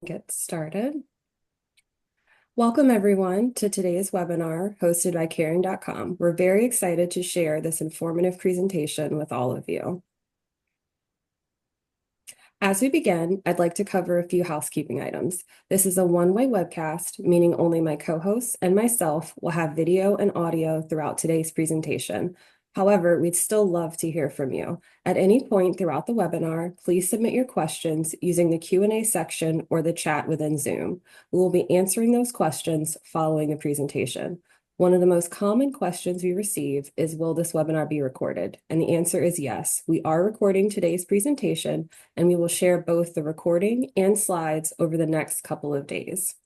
Get started. Welcome everyone to today's webinar hosted by Caring.com. We're very excited to share this informative presentation with all of you. As we begin, I'd like to cover a few housekeeping items. This is a one-way webcast, meaning only my co-hosts and myself will have video and audio throughout today's presentation. However, we'd still love to hear from you. At any point throughout the webinar, please submit your questions using the Q&A section or the chat within Zoom. We will be answering those questions following the presentation. One of the most common questions we receive is, will this webinar be recorded? And the answer is yes. We are recording today's presentation, and we will share both the recording and slides over the next couple of days.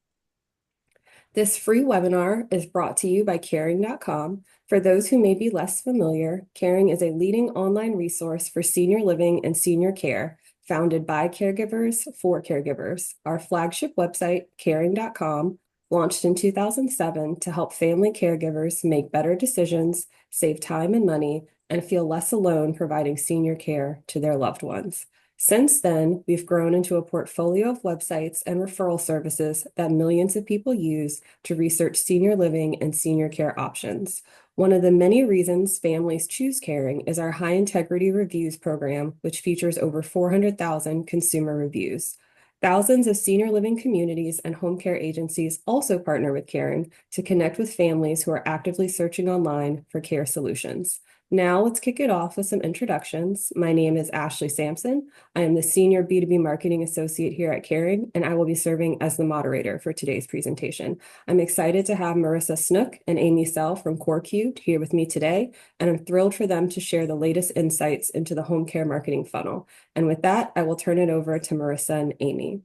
This free webinar is brought to you by Caring.com. For those who may be less familiar, Caring is a leading online resource for senior living and senior care, founded by caregivers for caregivers. Our flagship website, Caring.com, launched in 2007 to help family caregivers make better decisions, save time and money, and feel less alone providing senior care to their loved ones. Since then, we've grown into a portfolio of websites and referral services that millions of people use to research senior living and senior care options. One of the many reasons families choose Caring is our high integrity reviews program, which features over 400,000 consumer reviews. Thousands of senior living communities and home care agencies also partner with Caring to connect with families who are actively searching online for care solutions. Now let's kick it off with some introductions. My name is Ashley Sampson. I am the Senior B2B Marketing Associate here at Caring, and I will be serving as the moderator for today's presentation. I'm excited to have Marissa Snook and Amy Sell from CoreCubed here with me today, and I'm thrilled for them to share the latest insights into the home care marketing funnel. And with that, I will turn it over to Marissa and Amy.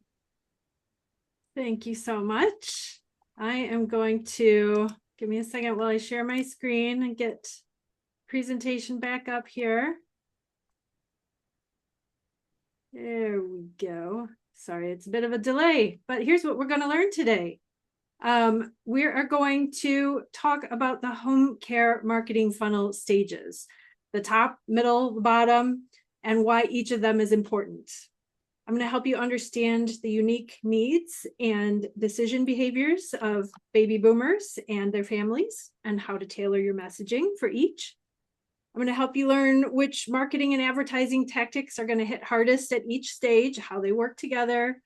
Thank you so much. I am going to, give me a second while I share my screen and get presentation back up here. There we go. Sorry, it's a bit of a delay, but here's what we're going to learn today. We are going to talk about the home care marketing funnel stages, the top, middle, the bottom, and why each of them is important. I'm going to help you understand the unique needs and decision behaviors of baby boomers and their families and how to tailor your messaging for each. I'm going to help you learn which marketing and advertising tactics are going to hit hardest at each stage, how they work together.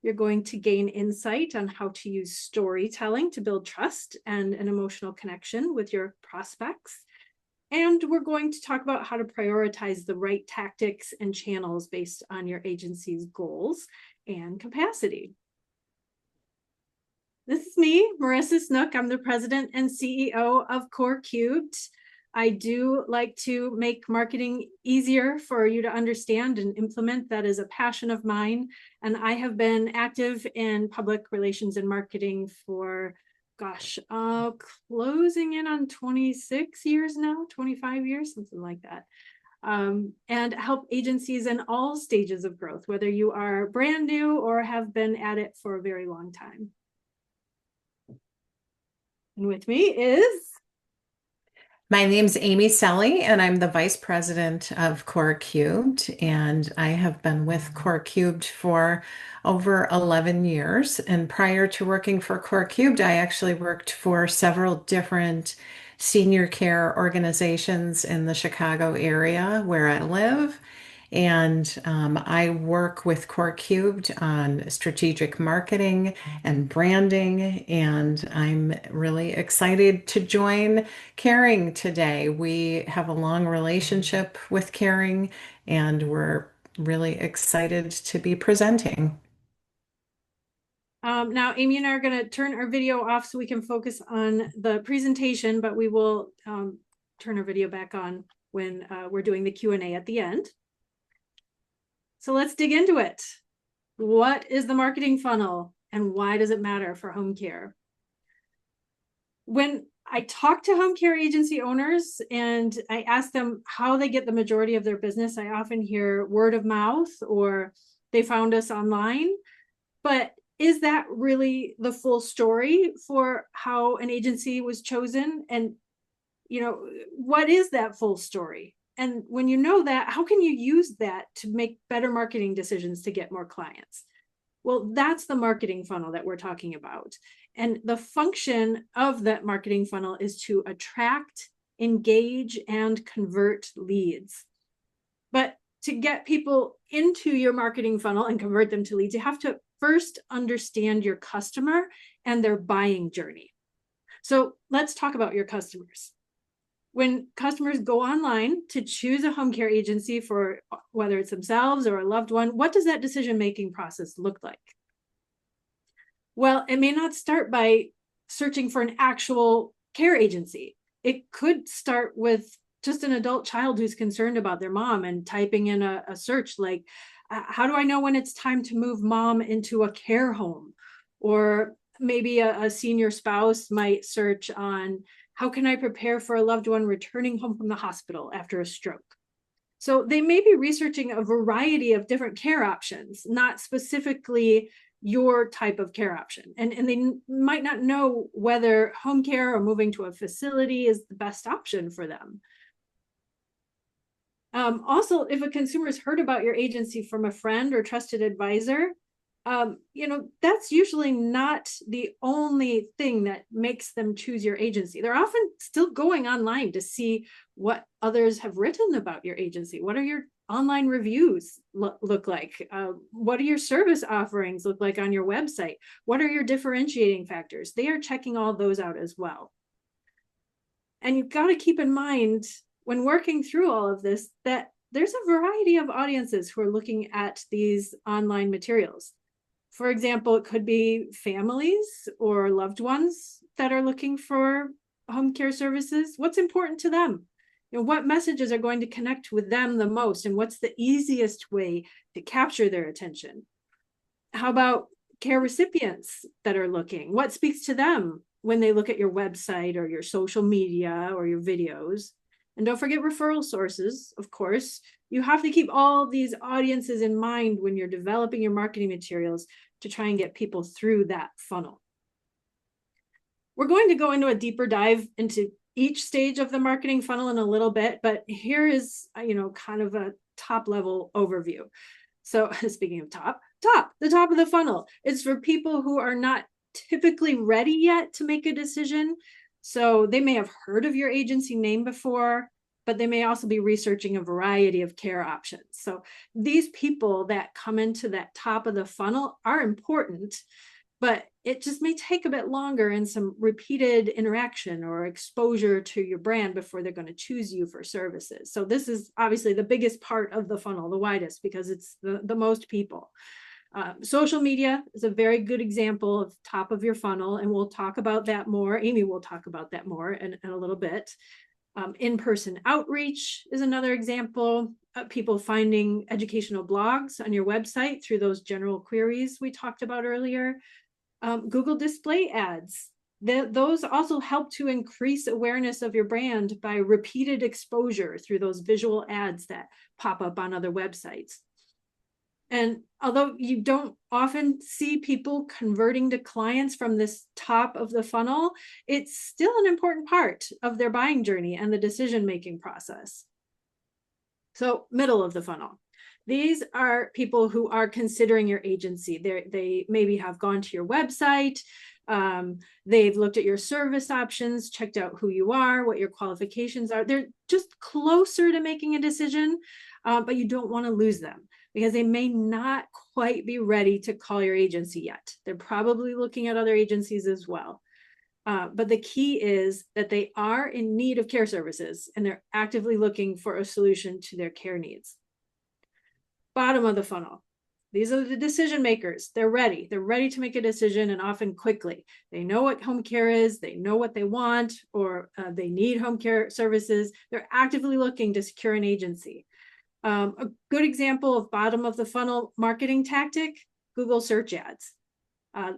You're going to gain insight on how to use storytelling to build trust and an emotional connection with your prospects. And we're going to talk about how to prioritize the right tactics and channels based on your agency's goals and capacity. This is me, Marissa Snook. I'm the president and CEO of CoreCubed. I do like to make marketing easier for you to understand and implement. That is a passion of mine. And I have been active in public relations and marketing for, closing in on 26 years now, 25 years, something like that. And help agencies in all stages of growth, whether you are brand new or have been at it for a very long time. And with me is... My name's Amy Selly, and I'm the Vice President of CoreCubed, and I have been with CoreCubed for over 11 years. And prior to working for CoreCubed, I actually worked for several different senior care organizations in the Chicago area where I live. And I work with CoreCubed on strategic marketing and branding, and I'm really excited to join Caring today. We have a long relationship with Caring, and we're really excited to be presenting. Now, Amy and I are going to turn our video off so we can focus on the presentation, but we will turn our video back on when we're doing the Q&A at the end. So let's dig into it. What is the marketing funnel and why does it matter for home care? When I talk to home care agency owners and I ask them how they get the majority of their business, I often hear word of mouth or they found us online. But is that really the full story for how an agency was chosen? And, you know, what is that full story? And when you know that, how can you use that to make better marketing decisions to get more clients? Well, that's the marketing funnel that we're talking about. And the function of that marketing funnel is to attract, engage, and convert leads. But to get people into your marketing funnel and convert them to leads, you have to first understand your customer and their buying journey. So let's talk about your customers. When customers go online to choose a home care agency for whether it's themselves or a loved one, what does that decision-making process look like? Well, it may not start by searching for an actual care agency. It could start with just an adult child who's concerned about their mom and typing in a search like, how do I know when it's time to move mom into a care home? Or maybe a senior spouse might search on, how can I prepare for a loved one returning home from the hospital after a stroke? So they may be researching a variety of different care options, not specifically your type of care option. And they might not know whether home care or moving to a facility is the best option for them. Also, if a consumer has heard about your agency from a friend or trusted advisor, that's usually not the only thing that makes them choose your agency. They're often still going online to see what others have written about your agency. What are your online reviews look like? What do your service offerings look like on your website? What are your differentiating factors? They are checking all those out as well. And you've got to keep in mind when working through all of this, that there's a variety of audiences who are looking at these online materials. For example, it could be families or loved ones that are looking for home care services. What's important to them? What messages are going to connect with them the most, and what's the easiest way to capture their attention? How about care recipients that are looking? What speaks to them when they look at your website or your social media or your videos? And don't forget referral sources, of course. You have to keep all these audiences in mind when you're developing your marketing materials to try and get people through that funnel. We're going to go into a deeper dive into each stage of the marketing funnel in a little bit, but here is, kind of a top level overview. So speaking of the top of the funnel is for people who are not typically ready yet to make a decision. So they may have heard of your agency name before, but they may also be researching a variety of care options. So these people that come into that top of the funnel are important, but it just may take a bit longer and some repeated interaction or exposure to your brand before they're going to choose you for services. So this is obviously the biggest part of the funnel, the widest, because it's the most people. Social media is a very good example of top of your funnel, and we'll talk about that more. Amy will talk about that more in a little bit. In-person outreach is another example. People finding educational blogs on your website through those general queries we talked about earlier. Google display ads. Those also help to increase awareness of your brand by repeated exposure through those visual ads that pop up on other websites. And although you don't often see people converting to clients from this top of the funnel, it's still an important part of their buying journey and the decision-making process. So middle of the funnel. These are people who are considering your agency. They maybe have gone to your website. They've looked at your service options, checked out who you are, what your qualifications are. They're just closer to making a decision, but you don't want to lose them, because they may not quite be ready to call your agency yet. They're probably looking at other agencies as well. But the key is that they are in need of care services and they're actively looking for a solution to their care needs. Bottom of the funnel. These are the decision makers. They're ready. They're ready to make a decision, and often quickly. They know what home care is. They know what they want, or they need home care services. They're actively looking to secure an agency. A good example of bottom of the funnel marketing tactic, Google search ads.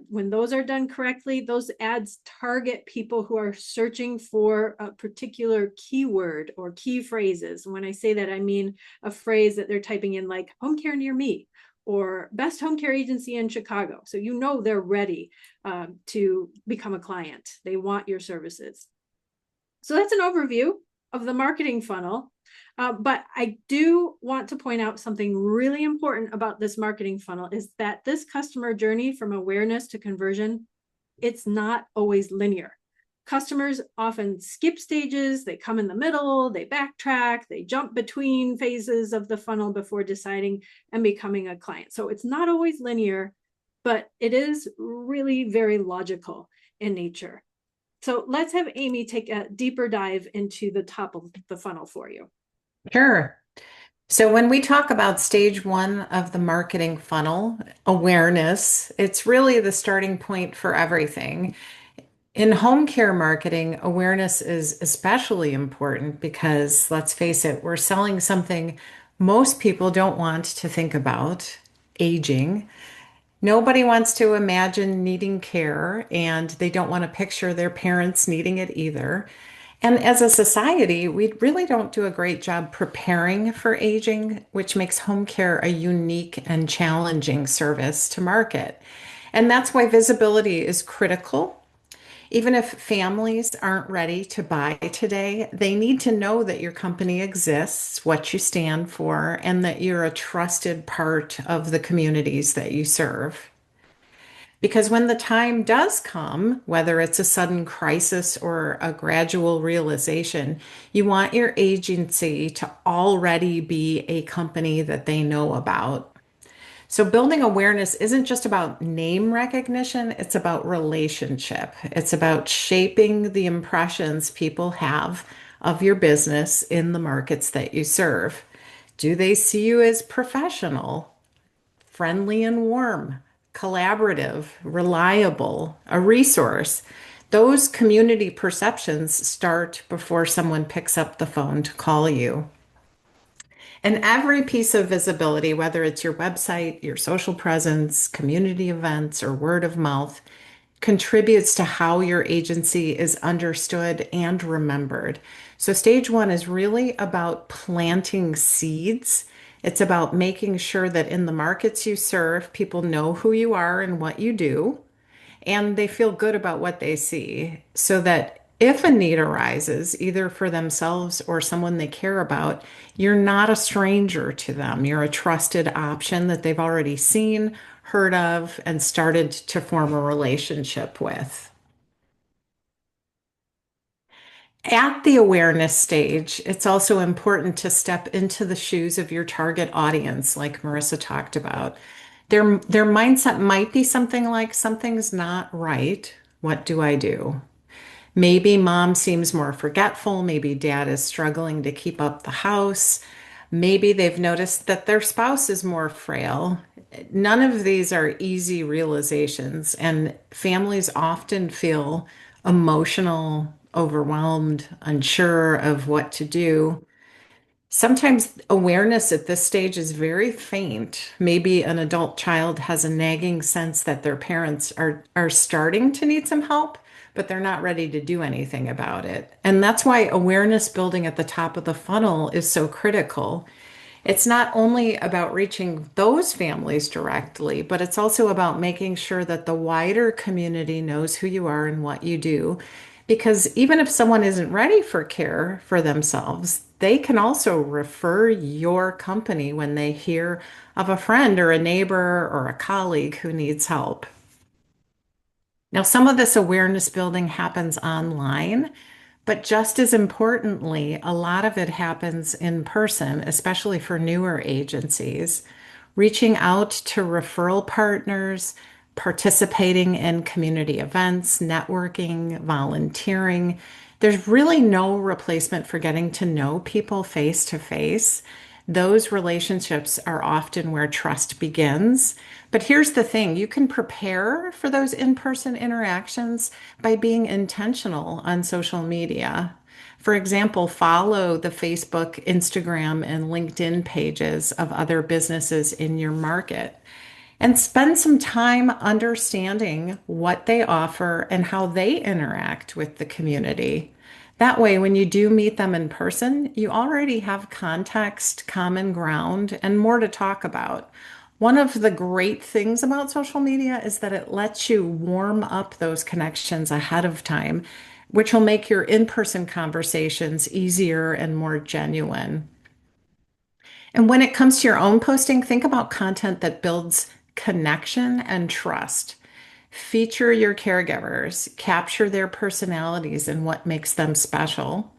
When those are done correctly, those ads target people who are searching for a particular keyword or key phrases. When I say that, I mean a phrase that they're typing in, like home care near me or best home care agency in Chicago. So you know they're ready to become a client. They want your services. So that's an overview of the marketing funnel. But I do want to point out something really important about this marketing funnel is that this customer journey from awareness to conversion, it's not always linear. Customers often skip stages, they come in the middle, they backtrack, they jump between phases of the funnel before deciding and becoming a client. So it's not always linear, but it is really very logical in nature. So let's have Amy take a deeper dive into the top of the funnel for you. Sure. So when we talk about stage one of the marketing funnel, awareness, it's really the starting point for everything. In home care marketing, awareness is especially important because let's face it, we're selling something most people don't want to think about, aging. Nobody wants to imagine needing care, and they don't want to picture their parents needing it either. And as a society, we really don't do a great job preparing for aging, which makes home care a unique and challenging service to market. And that's why visibility is critical. Even if families aren't ready to buy today, they need to know that your company exists, what you stand for, and that you're a trusted part of the communities that you serve. Because when the time does come, whether it's a sudden crisis or a gradual realization, you want your agency to already be a company that they know about. So, building awareness isn't just about name recognition, it's about relationship. It's about shaping the impressions people have of your business in the markets that you serve. Do they see you as professional, friendly and warm, collaborative, reliable, a resource? Those community perceptions start before someone picks up the phone to call you. And every piece of visibility, whether it's your website, your social presence, community events, or word of mouth, contributes to how your agency is understood and remembered. So, stage one is really about planting seeds. It's about making sure that in the markets you serve, people know who you are and what you do, and they feel good about what they see so that if a need arises, either for themselves or someone they care about, you're not a stranger to them. You're a trusted option that they've already seen, heard of, and started to form a relationship with. At the awareness stage, it's also important to step into the shoes of your target audience, like Marissa talked about. Their mindset might be something like, something's not right. What do I do? Maybe mom seems more forgetful. Maybe dad is struggling to keep up the house. Maybe they've noticed that their spouse is more frail. None of these are easy realizations, and families often feel emotional, overwhelmed, unsure of what to do. Sometimes awareness at this stage is very faint. Maybe an adult child has a nagging sense that their parents are starting to need some help, but they're not ready to do anything about it. And that's why awareness building at the top of the funnel is so critical. It's not only about reaching those families directly, but it's also about making sure that the wider community knows who you are and what you do. Because even if someone isn't ready for care for themselves, they can also refer your company when they hear of a friend or a neighbor or a colleague who needs help. Now, some of this awareness building happens online, but just as importantly, a lot of it happens in person, especially for newer agencies, reaching out to referral partners, participating in community events, networking, volunteering. There's really no replacement for getting to know people face to face. Those relationships are often where trust begins. But here's the thing, you can prepare for those in-person interactions by being intentional on social media. For example, follow the Facebook, Instagram, and LinkedIn pages of other businesses in your market and spend some time understanding what they offer and how they interact with the community. That way, when you do meet them in person, you already have context, common ground, and more to talk about. One of the great things about social media is that it lets you warm up those connections ahead of time. which will make your in-person conversations easier and more genuine. And when it comes to your own posting, think about content that builds connection and trust. Feature your caregivers, capture their personalities and what makes them special.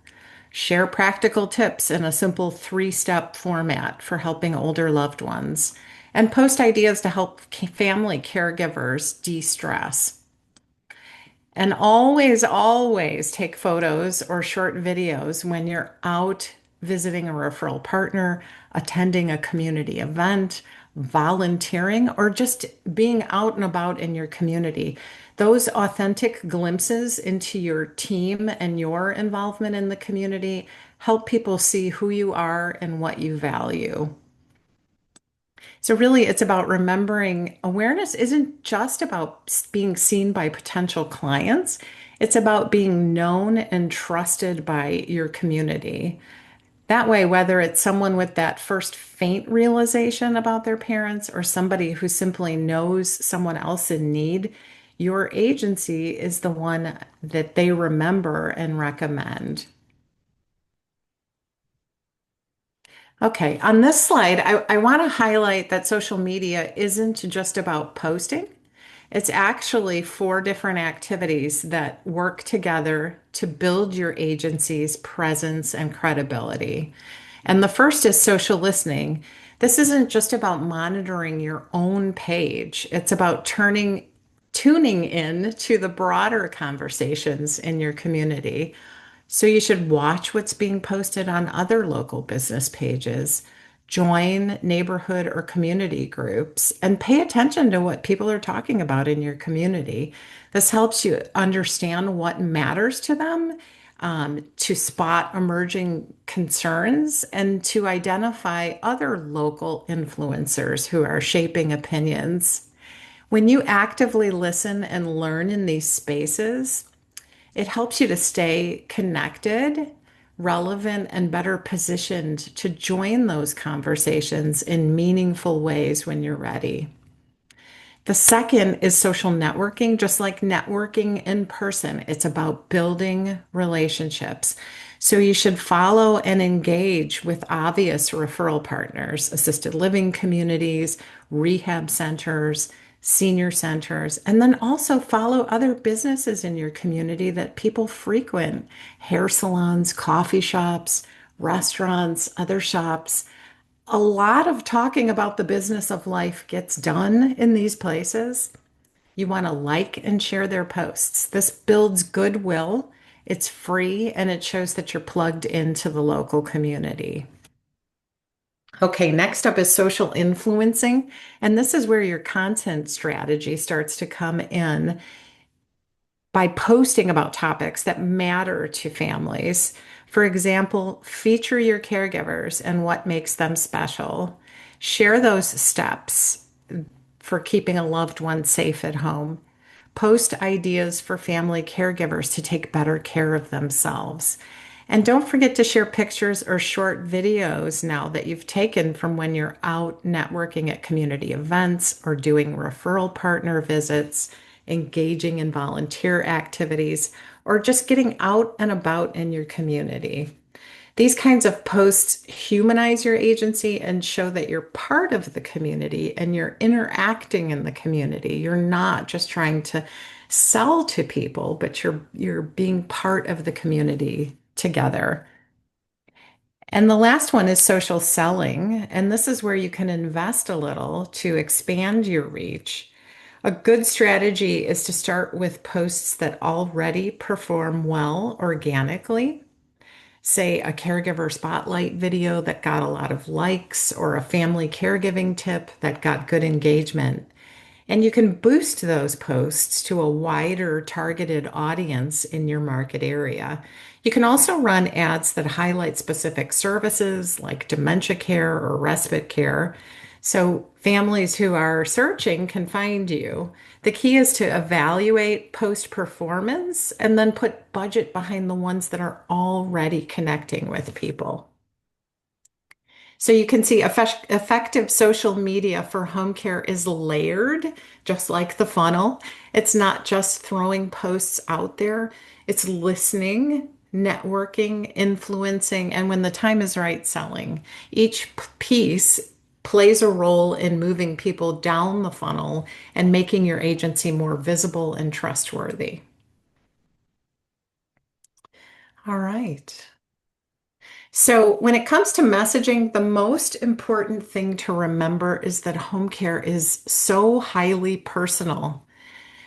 Share practical tips in a simple 3-step format for helping older loved ones, and post ideas to help family caregivers de stress. And always, always take photos or short videos when you're out visiting a referral partner, attending a community event, volunteering, or just being out and about in your community. Those authentic glimpses into your team and your involvement in the community help people see who you are and what you value. So, really, it's about remembering awareness isn't just about being seen by potential clients, it's about being known and trusted by your community. That way, whether it's someone with that first faint realization about their parents or somebody who simply knows someone else in need, your agency is the one that they remember and recommend. Okay, on this slide, I want to highlight that social media isn't just about posting. It's actually 4 different activities that work together to build your agency's presence and credibility. And the first is social listening. This isn't just about monitoring your own page, it's about tuning in to the broader conversations in your community. So you should watch what's being posted on other local business pages, join neighborhood or community groups, and pay attention to what people are talking about in your community. This helps you understand what matters to them, to spot emerging concerns, and to identify other local influencers who are shaping opinions. When you actively listen and learn in these spaces, it helps you to stay connected, relevant, and better positioned to join those conversations in meaningful ways when you're ready. The second is social networking, just like networking in person. It's about building relationships. So you should follow and engage with obvious referral partners, assisted living communities, rehab centers, senior centers, and then also follow other businesses in your community that people frequent: hair salons, coffee shops, restaurants, other shops. A lot of talking about the business of life gets done in these places. You want to like and share their posts. This builds goodwill, it's free, and it shows that you're plugged into the local community. Okay, next up is social influencing. And this is where your content strategy starts to come in by posting about topics that matter to families. For example, feature your caregivers and what makes them special. Share those steps for keeping a loved one safe at home. Post ideas for family caregivers to take better care of themselves. And don't forget to share pictures or short videos now that you've taken from when you're out networking at community events or doing referral partner visits, engaging in volunteer activities, or just getting out and about in your community. These kinds of posts humanize your agency and show that you're part of the community and you're interacting in the community. You're not just trying to sell to people, but you're being part of the community together. And the last one is social selling, and this is where you can invest a little to expand your reach. A good strategy is to start with posts that already perform well organically. Say a caregiver spotlight video that got a lot of likes, or a family caregiving tip that got good engagement. And you can boost those posts to a wider targeted audience in your market area. You can also run ads that highlight specific services like dementia care or respite care, so families who are searching can find you. The key is to evaluate post performance and then put budget behind the ones that are already connecting with people. So you can see effective social media for home care is layered, just like the funnel. It's not just throwing posts out there, it's listening, networking, influencing, and when the time is right, selling. Each piece plays a role in moving people down the funnel and making your agency more visible and trustworthy. All right. So, when it comes to messaging, the most important thing to remember is that home care is so highly personal.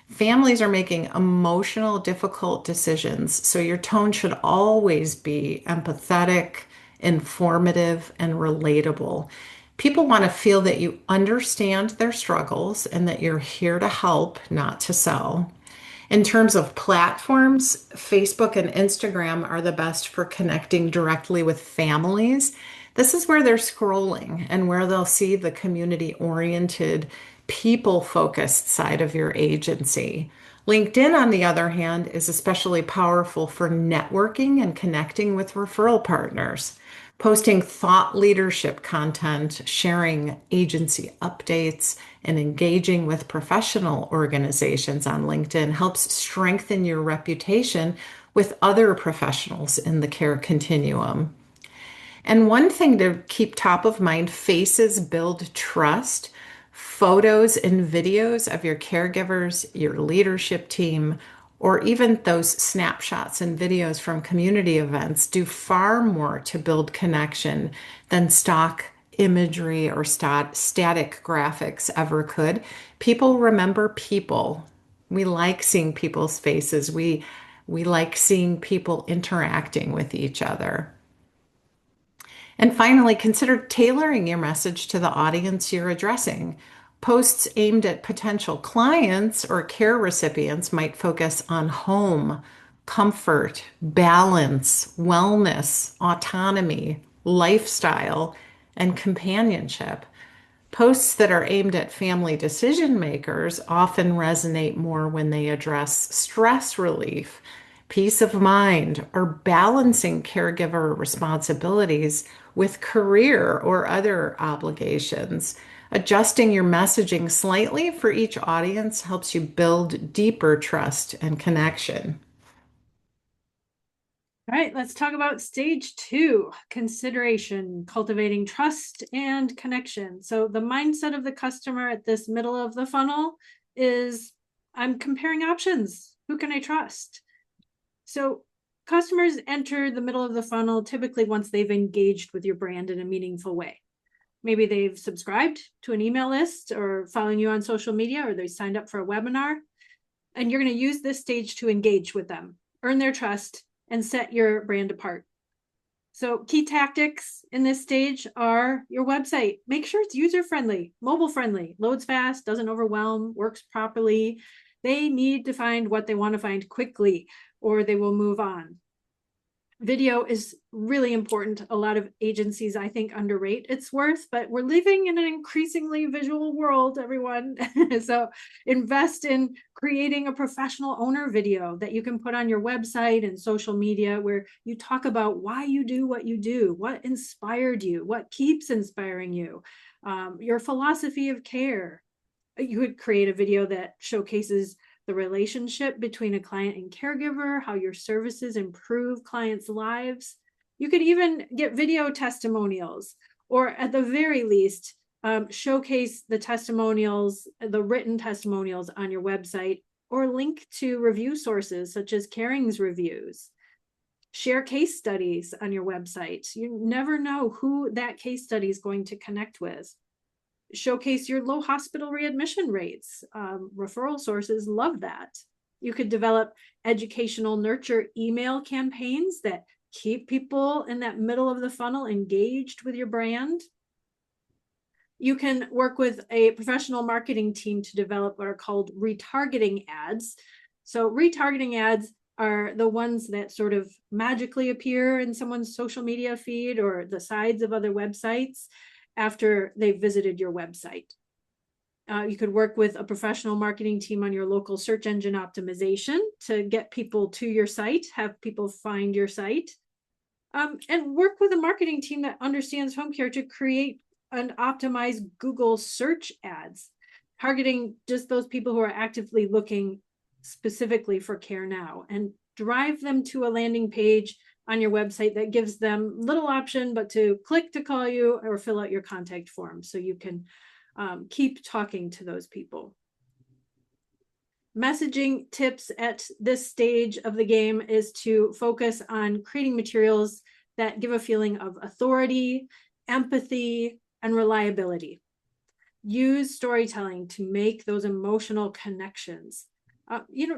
Families are making emotional, difficult decisions, so your tone should always be empathetic, informative, and relatable. People want to feel that you understand their struggles and that you're here to help, not to sell. In terms of platforms, Facebook and Instagram are the best for connecting directly with families. This is where they're scrolling and where they'll see the community oriented, people focused side of your agency. LinkedIn, on the other hand, is especially powerful for networking and connecting with referral partners. Posting thought leadership content, sharing agency updates, and engaging with professional organizations on LinkedIn helps strengthen your reputation with other professionals in the care continuum. And one thing to keep top of mind, faces build trust. Photos and videos of your caregivers, your leadership team, or even those snapshots and videos from community events do far more to build connection than stock imagery or static graphics ever could. People remember people. We like seeing people's faces. We like seeing people interacting with each other. And finally, consider tailoring your message to the audience you're addressing. Posts aimed at potential clients or care recipients might focus on home, comfort, balance, wellness, autonomy, lifestyle, and companionship. Posts that are aimed at family decision makers often resonate more when they address stress relief, peace of mind, or balancing caregiver responsibilities with career or other obligations. Adjusting your messaging slightly for each audience helps you build deeper trust and connection. All right, let's talk about stage 2, consideration, cultivating trust and connection. So the mindset of the customer at this middle of the funnel is, I'm comparing options. Who can I trust? So customers enter the middle of the funnel typically once they've engaged with your brand in a meaningful way. Maybe they've subscribed to an email list or following you on social media, or they signed up for a webinar. And you're going to use this stage to engage with them, earn their trust, and set your brand apart. So key tactics in this stage are your website. Make sure it's user-friendly, mobile-friendly, loads fast, doesn't overwhelm, works properly. They need to find what they want to find quickly, or they will move on. Video is really important. A lot of agencies, I think, underrate its worth, but we're living in an increasingly visual world, everyone. So invest in creating a professional owner video that you can put on your website and social media, where you talk about why you do what you do, what inspired you, what keeps inspiring you, your philosophy of care. You could create a video that showcases the relationship between a client and caregiver, how your services improve clients' lives. You could even get video testimonials, or at the very least, showcase the testimonials, the written testimonials on your website, or link to review sources such as Caring's reviews. Share case studies on your website. You never know who that case study is going to connect with. Showcase your low hospital readmission rates. Referral sources love that. You could develop educational nurture email campaigns that keep people in that middle of the funnel engaged with your brand. You can work with a professional marketing team to develop what are called retargeting ads. So retargeting ads are the ones that sort of magically appear in someone's social media feed or the sides of other websites after they've visited your website. You could work with a professional marketing team on your local search engine optimization to get people to your site, have people find your site. And work with a marketing team that understands home care to create and optimize Google search ads, targeting just those people who are actively looking specifically for care now, and drive them to a landing page on your website that gives them little option but to click to call you or fill out your contact form so you can keep talking to those people. Messaging tips at this stage of the game is to focus on creating materials that give a feeling of authority, empathy, and reliability. Use storytelling to make those emotional connections.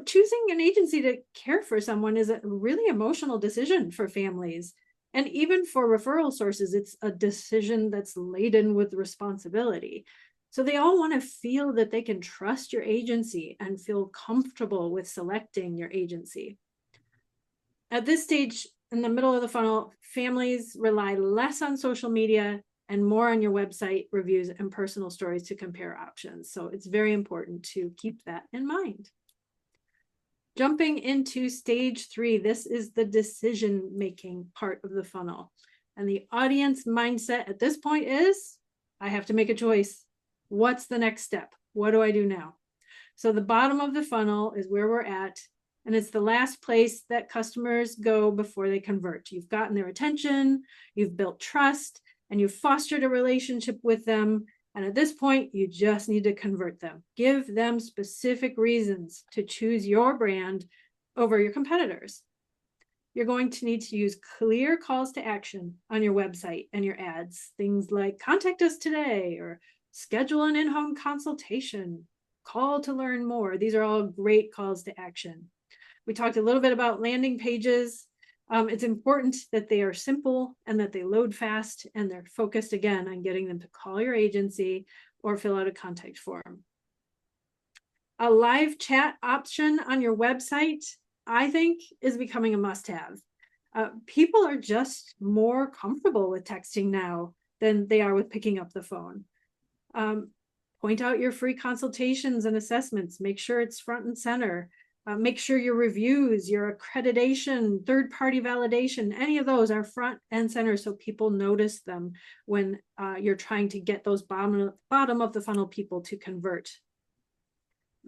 Choosing an agency to care for someone is a really emotional decision for families. And even for referral sources, it's a decision that's laden with responsibility. So they all want to feel that they can trust your agency and feel comfortable with selecting your agency. At this stage, in the middle of the funnel, families rely less on social media and more on your website reviews and personal stories to compare options. So it's very important to keep that in mind. Jumping into stage 3, this is the decision-making part of the funnel. And the audience mindset at this point is, I have to make a choice. What's the next step? What do I do now? So the bottom of the funnel is where we're at, and it's the last place that customers go before they convert. You've gotten their attention, you've built trust, and you've fostered a relationship with them. And at this point, you just need to convert them. Give them specific reasons to choose your brand over your competitors. You're going to need to use clear calls to action on your website and your ads. Things like contact us today or schedule an in-home consultation, call to learn more. These are all great calls to action. We talked a little bit about landing pages. It's important that they are simple and that they load fast, and they're focused again on getting them to call your agency or fill out a contact form. A live chat option on your website, I think, is becoming a must-have. People are just more comfortable with texting now than they are with picking up the phone. Point out your free consultations and assessments. Make sure it's front and center. Make sure your reviews, your accreditation, third-party validation, any of those are front and center so people notice them when you're trying to get those bottom of the funnel people to convert.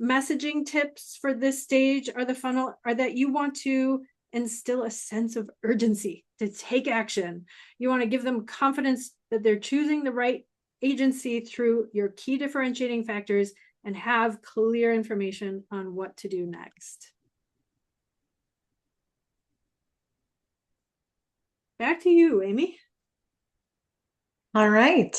Messaging tips for this stage are that you want to instill a sense of urgency to take action. You want to give them confidence that they're choosing the right agency through your key differentiating factors and have clear information on what to do next. Back to you, Amy. All right.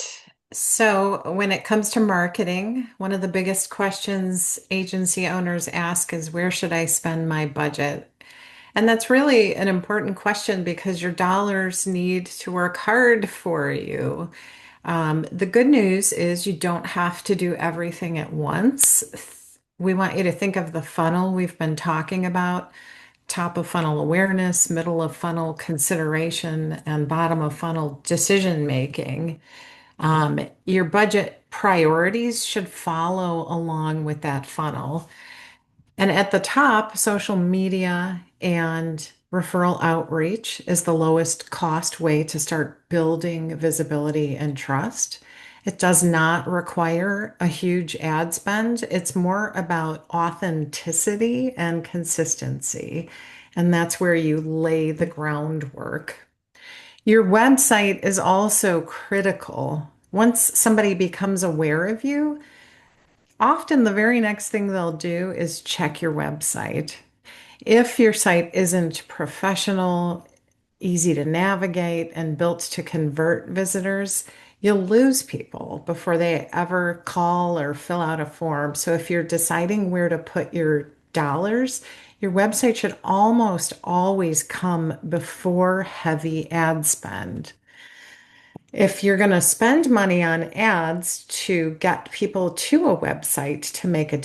So when it comes to marketing, one of the biggest questions agency owners ask is, where should I spend my budget? And that's really an important question because your dollars need to work hard for you. The good news is you don't have to do everything at once. We want you to think of the funnel we've been talking about: top of funnel awareness, middle of funnel consideration, and bottom of funnel decision making. Your budget priorities should follow along with that funnel. And at the top, social media and referral outreach is the lowest cost way to start building visibility and trust. It does not require a huge ad spend. It's more about authenticity and consistency. And that's where you lay the groundwork. Your website is also critical. Once somebody becomes aware of you, often the very next thing they'll do is check your website. If your site isn't professional, easy to navigate, and built to convert visitors, you'll lose people before they ever call or fill out a form. So if you're deciding where to put your dollars, your website should almost always come before heavy ad spend. If you're going to spend money on ads to get people to a website to make a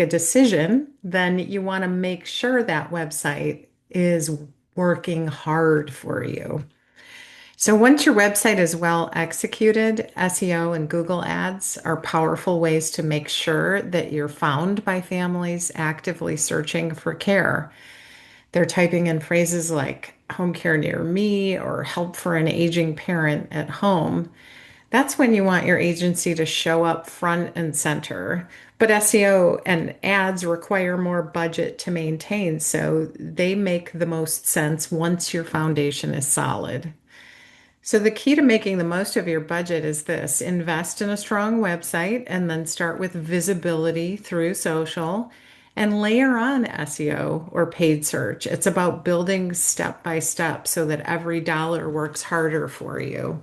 decision, then you want to make sure that website is working hard for you. So once your website is well executed, SEO and Google Ads are powerful ways to make sure that you're found by families actively searching for care. They're typing in phrases like home care near me or help for an aging parent at home. That's when you want your agency to show up front and center. But SEO and ads require more budget to maintain, so they make the most sense once your foundation is solid. So, the key to making the most of your budget is this: invest in a strong website and then start with visibility through social and layer on SEO or paid search. It's about building step by step so that every dollar works harder for you.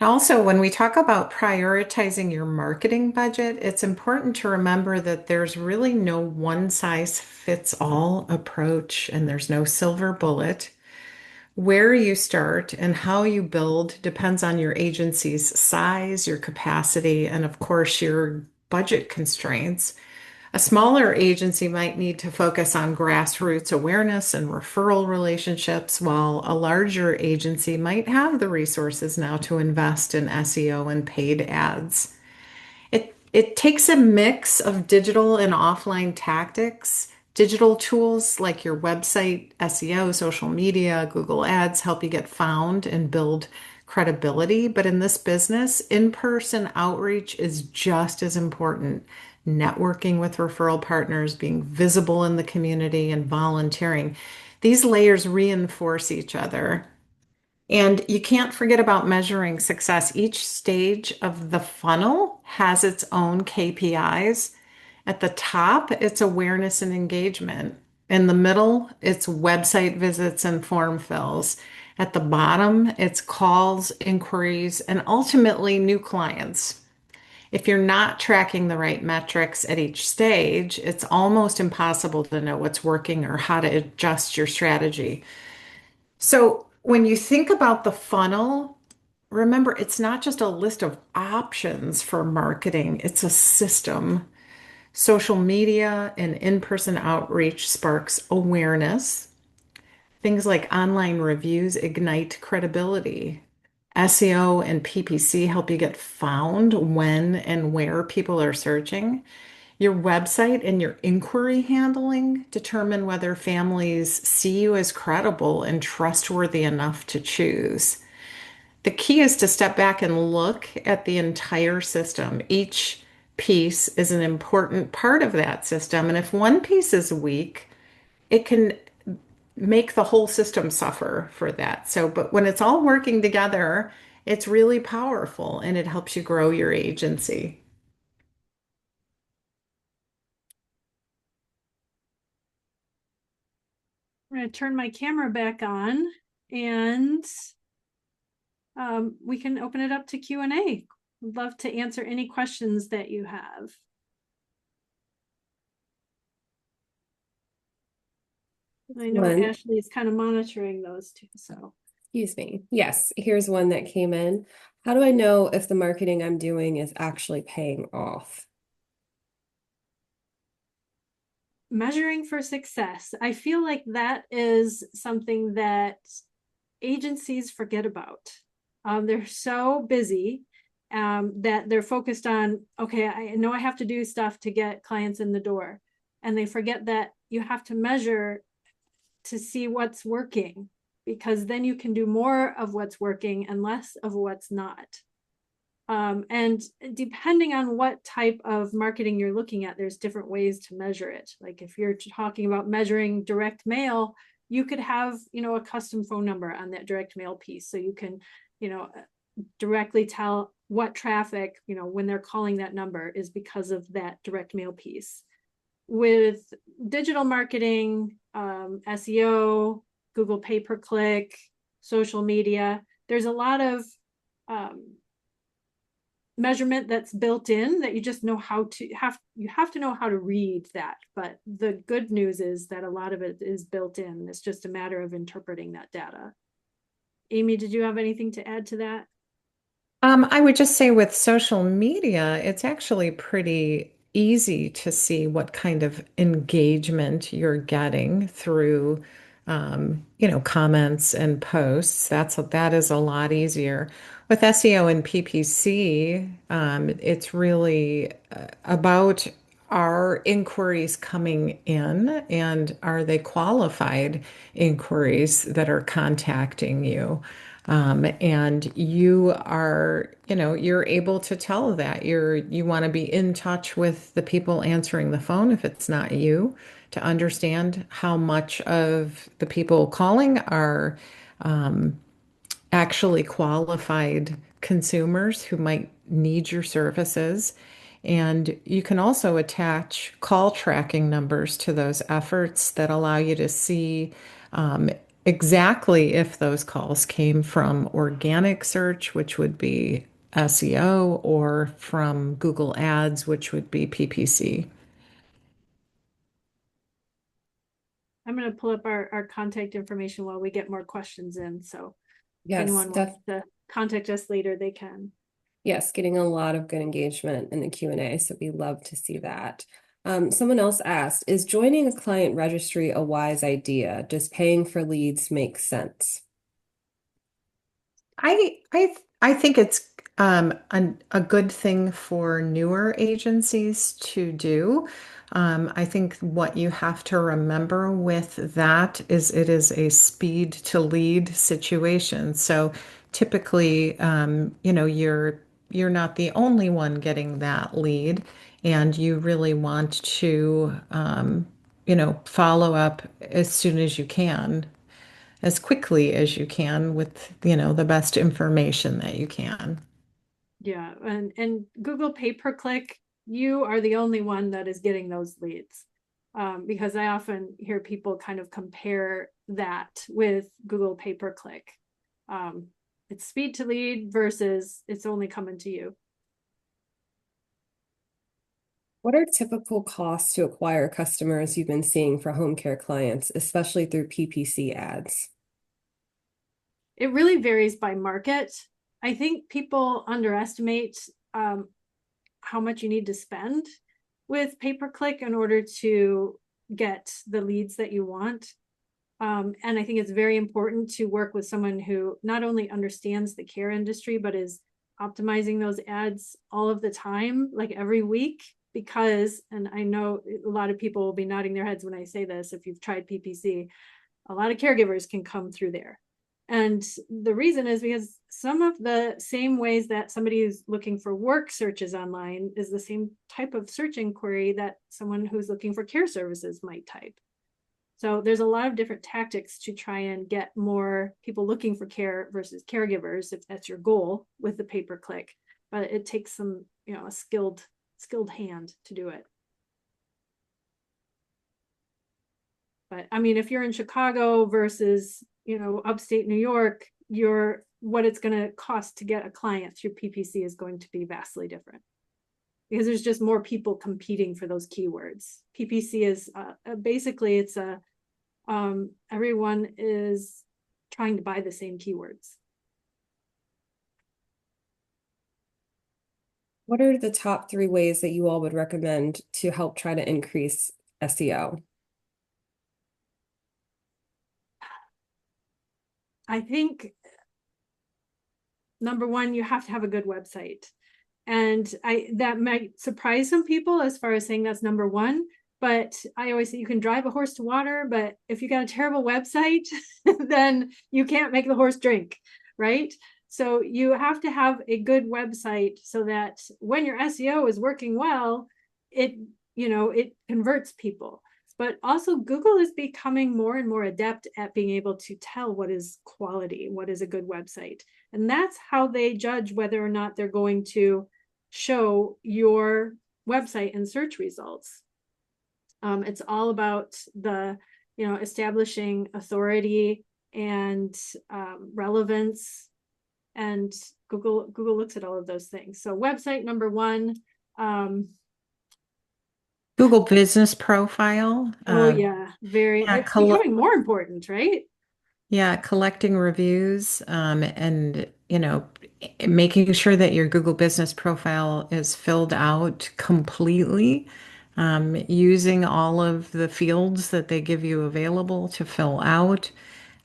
Also, when we talk about prioritizing your marketing budget, it's important to remember that there's really no one size fits all approach and there's no silver bullet. Where you start and how you build depends on your agency's size, your capacity, and of course, your budget constraints. A smaller agency might need to focus on grassroots awareness and referral relationships, while a larger agency might have the resources now to invest in SEO and paid ads. It takes a mix of digital and offline tactics. Digital tools like your website, SEO, social media, Google Ads help you get found and build credibility. But in this business, in-person outreach is just as important. Networking with referral partners, being visible in the community, and volunteering. These layers reinforce each other. And you can't forget about measuring success. Each stage of the funnel has its own KPIs. At the top, it's awareness and engagement. In the middle, it's website visits and form fills. At the bottom, it's calls, inquiries, and ultimately new clients. If you're not tracking the right metrics at each stage, it's almost impossible to know what's working or how to adjust your strategy. So, when you think about the funnel, remember it's not just a list of options for marketing, it's a system. Social media and in person outreach sparks awareness. Things like online reviews ignite credibility. SEO and PPC help you get found when and where people are searching. Your website and your inquiry handling determine whether families see you as credible and trustworthy enough to choose. The key is to step back and look at the entire system. Each piece is an important part of that system. And if one piece is weak, it can make the whole system suffer for that. So, but when it's all working together, it's really powerful and it helps you grow your agency. I'm going to turn my camera back on and we can open it up to Q&A. I'd love to answer any questions that you have. I know One, Ashley is kind of monitoring those too, so. excuse me. Yes, here's one that came in. How do I know if the marketing I'm doing is actually paying off? Measuring for success. I feel like that is something that agencies forget about. They're so busy that they're focused on, okay, I know I have to do stuff to get clients in the door. And they forget that you have to measure to see what's working, because then you can do more of what's working and less of what's not. And depending on what type of marketing you're looking at, there's different ways to measure it. Like if you're talking about measuring direct mail, you could have, a custom phone number on that direct mail piece. So you can, directly tell what traffic, when they're calling that number is because of that direct mail piece. With digital marketing, SEO, Google pay-per-click, social media, there's a lot of measurement that's built in that you just know how to you have to know how to read that. But the good news is that a lot of it is built in. It's just a matter of interpreting that data. Amy, did you have anything to add to that? I would just say with social media, it's actually pretty easy to see what kind of engagement you're getting through, comments and posts. That is a lot easier. With SEO and PPC, it's really about are inquiries coming in and are they qualified inquiries that are contacting you? And you are, you're able to tell that you want to be in touch with the people answering the phone if it's not you, to understand how much of the people calling are actually qualified consumers who might need your services. And you can also attach call tracking numbers to those efforts that allow you to see um, exactly if those calls came from organic search, which would be SEO, or from Google Ads, which would be PPC. I'm going to pull up our contact information while we get more questions in. So if Yes, anyone wants to contact us later, they can. yes, getting a lot of good engagement in the Q&A, so we love to see that. Someone else asked, is joining a client registry a wise idea? Does paying for leads make sense? I think it's a good thing for newer agencies to do. I think what you have to remember with that is it is a speed to lead situation. So typically, you're not the only one getting that lead, and you really want to follow up as soon as you can, as quickly as you can with, the best information that you can. Yeah, and Google pay per click, you are the only one that is getting those leads. Because I often hear people kind of compare that with Google pay per click. It's speed to lead versus it's only coming to you. What are typical costs to acquire customers you've been seeing for home care clients, especially through PPC ads? It really varies by market. I think people underestimate how much you need to spend with pay per click in order to get the leads that you want. And I think it's very important to work with someone who not only understands the care industry, but is optimizing those ads all of the time, like every week. Because, and I know a lot of people will be nodding their heads when I say this, if you've tried PPC, a lot of caregivers can come through there. And the reason is because some of the same ways that somebody who's looking for work searches online is the same type of search inquiry that someone who's looking for care services might type. So there's a lot of different tactics to try and get more people looking for care versus caregivers, if that's your goal with the pay per click. But it takes some, a skilled hand to do it. But I mean, if you're in Chicago versus, upstate New York, what it's going to cost to get a client through PPC is going to be vastly different, because there's just more people competing for those keywords. PPC is basically it's everyone is trying to buy the same keywords. What are the top 3 ways that you all would recommend to help try to increase SEO? I think number one, you have to have a good website. And that might surprise some people as far as saying that's number one. But I always say you can drive a horse to water, but if you got a terrible website, then you can't make the horse drink, right? So you have to have a good website so that when your SEO is working well, it converts people. But also Google is becoming more and more adept at being able to tell what is quality, what is a good website. And that's how they judge whether or not they're going to show your website in search results. It's all about the, establishing authority and relevance. And Google looks at all of those things. So website number one. Google Business Profile. Oh yeah, it's becoming more important, right? Yeah, collecting reviews, and making sure that your Google Business Profile is filled out completely, using all of the fields that they give you available to fill out,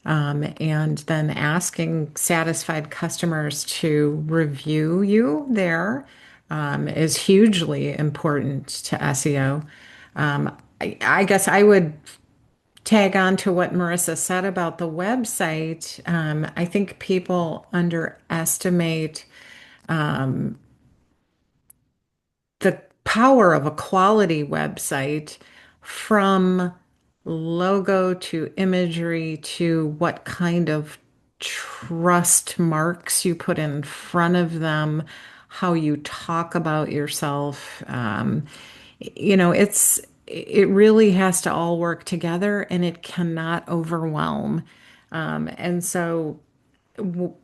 and then asking satisfied customers to review you there. is hugely important to SEO. I guess I would tag on to what Marissa said about the website. I think people underestimate the power of a quality website from logo to imagery to what kind of trust marks you put in front of them, how you talk about yourself. It really has to all work together and it cannot overwhelm. And so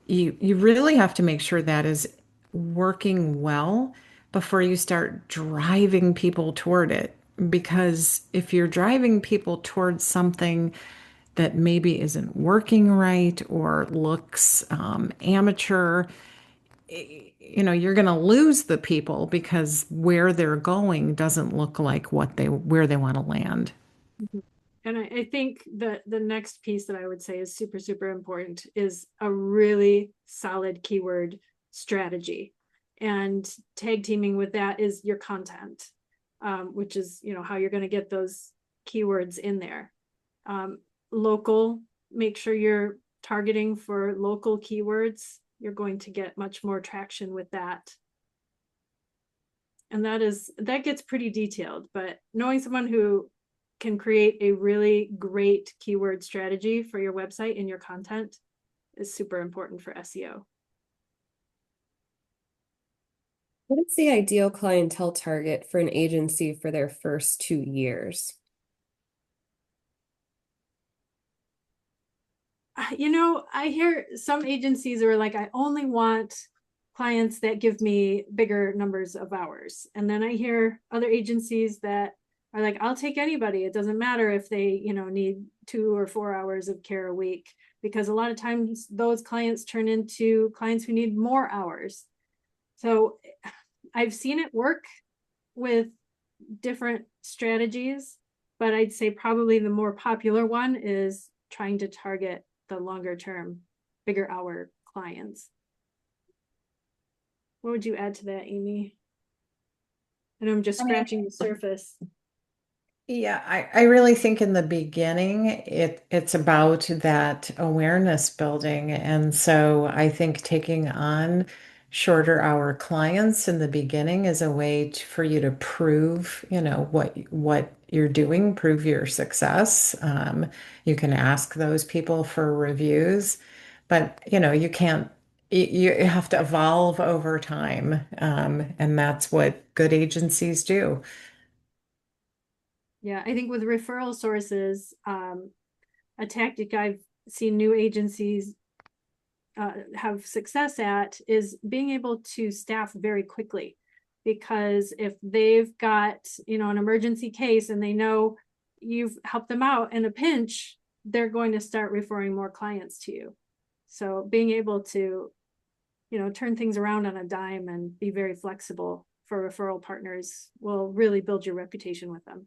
you really have to make sure that is working well before you start driving people toward it. Because if you're driving people towards something that maybe isn't working right or looks amateur, you're going to lose the people because where they're going doesn't look like where they want to land. Mhm. And I think the next piece that I would say is super, super important is a really solid keyword strategy. And tag teaming with that is your content, which is, how you're going to get those keywords in there. Local, make sure you're targeting for local keywords. You're going to get much more traction with that. And that gets pretty detailed, but knowing someone who can create a really great keyword strategy for your website and your content is super important for SEO. What is the ideal clientele target for an agency for their first 2 years? I hear some agencies are like, I only want clients that give me bigger numbers of hours. And then I hear other agencies that are like, I'll take anybody. It doesn't matter if they, need 2 or 4 hours of care a week, because a lot of times those clients turn into clients who need more hours. So I've seen it work with different strategies, but I'd say probably the more popular one is trying to target the longer term, bigger hour clients. What would you add to that, Amy? And I'm just scratching the surface. Yeah, I really think in the beginning it's about that awareness building. And so I think taking on shorter hour clients in the beginning is a way for you to prove, what you're doing, prove your success. You can ask those people for reviews, but you can't, you have to evolve over time. And that's what good agencies do. Yeah, I think with referral sources, a tactic I've seen new agencies have success at is being able to staff very quickly. Because if they've got, an emergency case and they know you've helped them out in a pinch, they're going to start referring more clients to you. So being able to, turn things around on a dime and be very flexible for referral partners will really build your reputation with them.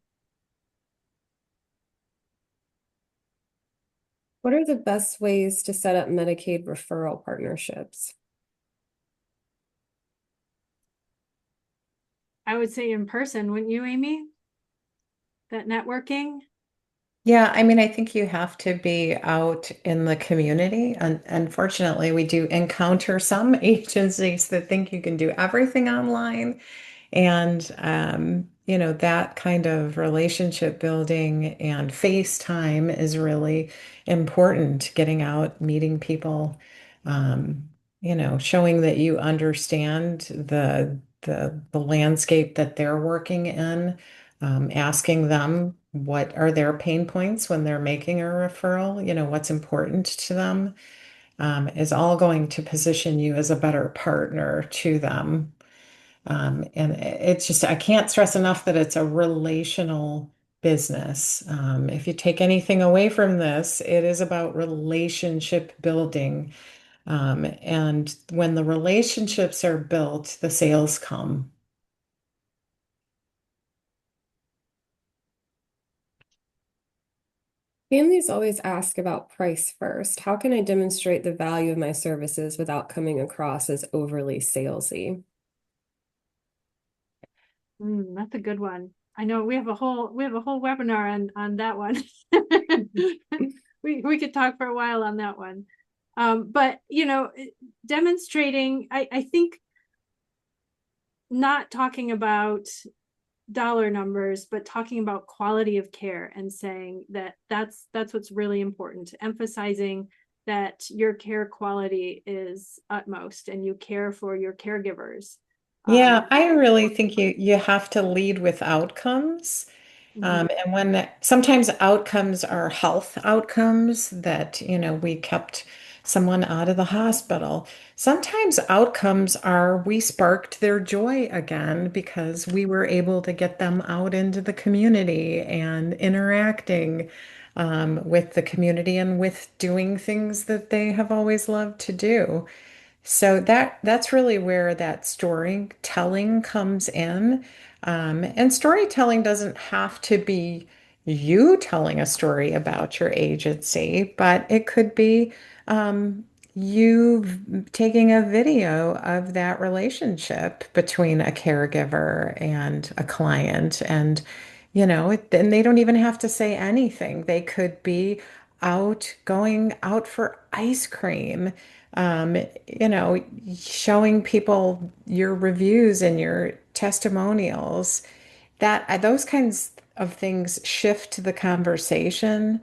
What are the best ways to set up Medicaid referral partnerships? I would say in person, wouldn't you, Amy? That networking. Yeah, I mean, I think you have to be out in the community. And unfortunately, we do encounter some agencies that think you can do everything online. And, that kind of relationship building and FaceTime is really important. Getting out, meeting people, showing that you understand the landscape that they're working in, asking them what are their pain points when they're making a referral, what's important to them, is all going to position you as a better partner to them. And it's just, I can't stress enough that it's a relational business. If you take anything away from this, it is about relationship building. And when the relationships are built, the sales come. Families always ask about price first. How can I demonstrate the value of my services without coming across as overly salesy? That's a good one. I know we have a whole webinar on that one. We could talk for a while on that one. But you know, demonstrating, I think not talking about dollar numbers, but talking about quality of care and saying that that's what's really important, emphasizing that your care quality is utmost and you care for your caregivers. Yeah, Um, I really think you have to lead with outcomes. mhm. And sometimes outcomes are health outcomes that, we kept someone out of the hospital. Sometimes outcomes are we sparked their joy again because we were able to get them out into the community and interacting with the community and with doing things that they have always loved to do. So that's really where that storytelling comes in. And storytelling doesn't have to be you telling a story about your agency, but it could be you taking a video of that relationship between a caregiver and a client. And they don't even have to say anything. They could be going out for ice cream, um, showing people your reviews and your testimonials, that those kinds of things shift the conversation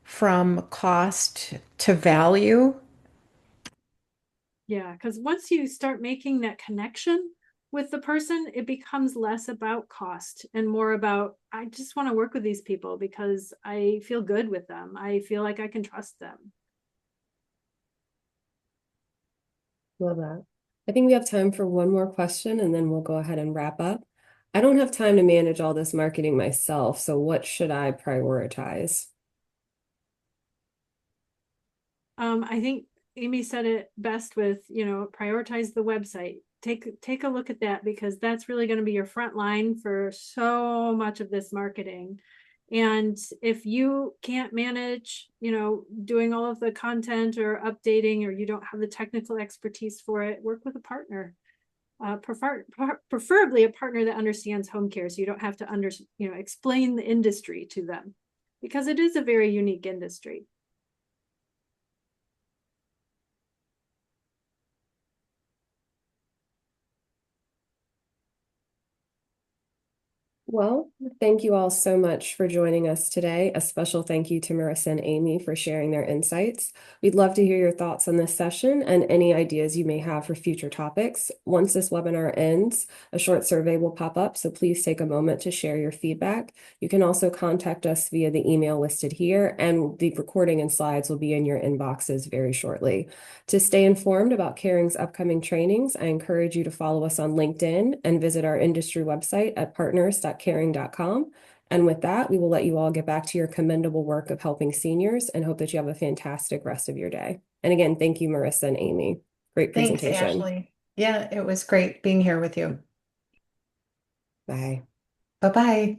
from cost to value. Yeah, because once you start making that connection with the person, it becomes less about cost and more about, I just want to work with these people because I feel good with them. I feel like I can trust them. Love that. I think we have time for one more question and then we'll go ahead and wrap up. I don't have time to manage all this marketing myself, so what should I prioritize? I think Amy said it best with, you know, prioritize the website. Take a look at that because that's really going to be your front line for so much of this marketing. And if you can't manage, you know, doing all of the content or updating, or you don't have the technical expertise for it, work with a partner. Preferably a partner that understands home care, so you don't have to explain the industry to them because it is a very unique industry. Well, thank you all so much for joining us today. A special thank you to Marissa and Amy for sharing their insights. We'd love to hear your thoughts on this session and any ideas you may have for future topics. Once this webinar ends, a short survey will pop up, so please take a moment to share your feedback. You can also contact us via the email listed here, and the recording and slides will be in your inboxes very shortly. To stay informed about Caring's upcoming trainings, I encourage you to follow us on LinkedIn and visit our industry website at partners.caring.com. And with that, we will let you all get back to your commendable work of helping seniors and hope that you have a fantastic rest of your day. And again, thank you, Marissa and Amy. Great Thanks, presentation. Ashley. Yeah, it was great being here with you. Bye. Bye-bye.